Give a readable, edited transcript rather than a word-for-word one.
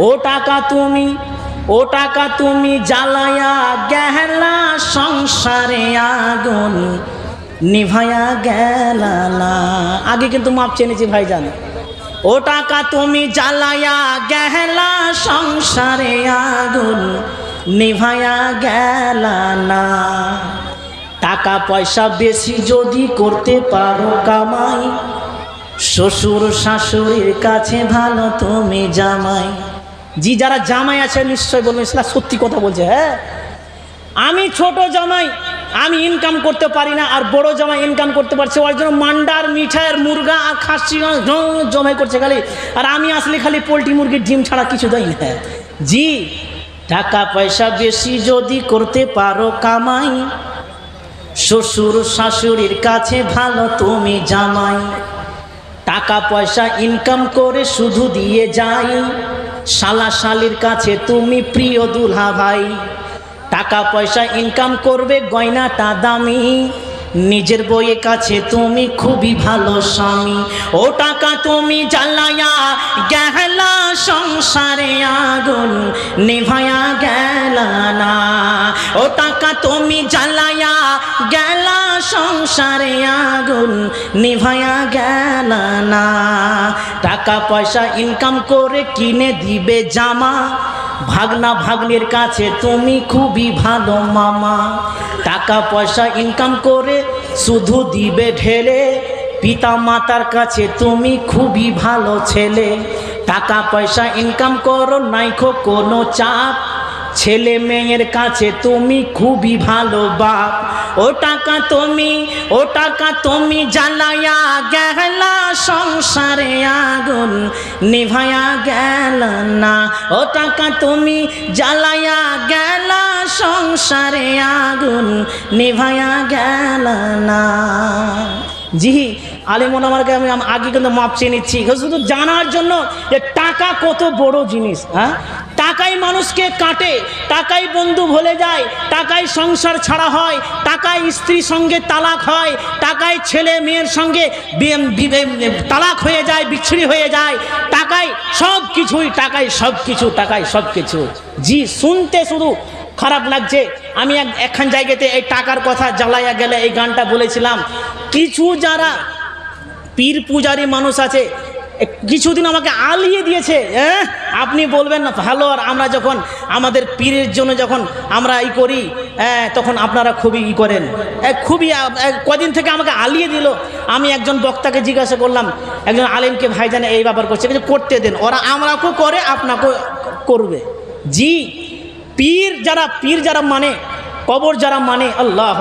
ও টাকা তুমি জ্বালায়া গেলা সংসারে আগুন নিভায়া গেলা না। আগে কিন্তু মাপ চেনেছি ভাইজান। ও টাকা তুমি জ্বালায়া গেলা সংসারে আগুন নিভায়া গেলা না। টাকা পয়সা বেশি যদি করতে পারো কামাই, শ্বশুর শাশুড়ির কাছে ভালো তুমি জামাই। জি যারা জামাই আছে নিশ্চয় বলবেন ইসলাম সত্যি কথা বলছে। হ্যাঁ, আমি ছোট জামাই, আমি ইনকাম করতে পারি না, আর বড় জামাই ইনকাম করতে পারছে, ওর জন্য মান্ডার মিঠাইয়ের মুরগা আর খাসি জমাই করছে খালি, আর আমি আসলে খালি পোলট্রি মুরগির ডিম ছাড়া কিছু দেয় না। জি টাকা পয়সা বেশি যদি করতে পারো কামাই, শ্বশুর শাশুড়ির কাছে ভালো তুমি জামাই। টাকা পয়সা ইনকাম করে শুধু দিয়ে যাই, শালা শালির কাছে তুমি প্রিয় দুলহা ভাই। টাকা পয়সা ইনকাম করবে গয়নাটা দামি, নিজের বইয়ের কাছে তুমি খুবই ভালো স্বামী। ও টাকা তুমি জ্বালায়া গেলা সংসারে আগুন নিভায়া গেলা না। ও টাকা তুমি জ্বালায়া গেলা সংসারে আগুন নিভায়া গেলা না। টাকা পয়সা ইনকাম করে কিনে দিবে জামা, ভাগনা ভাগ্নের কাছে তুমি খুবই ভালো মামা। টাকা পয়সা ইনকাম করে শুধু দিবে ঢেলে, পিতা মাতার কাছে তুমি খুবই ভালো ছেলে। টাকা পয়সা ইনকাম করো নাইখো কোনো চাপ, ছেলে মেয়ের কাছে তুমি খুবই ভালো বাপ। ও টাকা তুমি জ্বালায়া গেলা সংসারে আগুন নিভায়া গেল না। ও টাকা তুমি জ্বালায়া গেলা সংসারে আগুন নিভায়া গেল না। জি আলিমন আমাকে আমি আগে কিন্তু মাপ চেয়ে নিচ্ছি শুধু জানার জন্য যে টাকা কত বড় জিনিস। হ্যাঁ, টাকাই মানুষকে কাটে, টাকাই বন্ধু ভুলে যায়, টাকাই সংসার ছাড়া হয়, টাকাই স্ত্রীর সঙ্গে তালাক হয়, টাকাই ছেলে মেয়ের সঙ্গে তালাক হয়ে যায়, বিচ্ছিরি হয়ে যায়, টাকাই সব কিছুই, টাকাই সব কিছু। জি শুনতে শুধু খারাপ লাগছে। আমি একখান জায়গাতে এই টাকার কথা জ্বালাইয়া গেলে এই গানটা বলেছিলাম। কিছু যারা পীর পূজারী মানুষ আছে কিছুদিন আমাকে আলিয়ে দিয়েছে। আপনি বলবেন না ভালো, আর আমরা যখন আমাদের পীরের জন্য যখন আমরা করি তখন আপনারা খুবই করেন, খুবই কদিন থেকে আমাকে আলিয়ে দিল। আমি একজন বক্তাকে জিজ্ঞাসা করলাম, একজন আলেমকে, ভাইজান এই ব্যাপার করছে, করতে দেন, ওরা আমরাকেও করে আপনাকেও করবে। জি পীর যারা মানে, কবর যারা মানে, আল্লাহ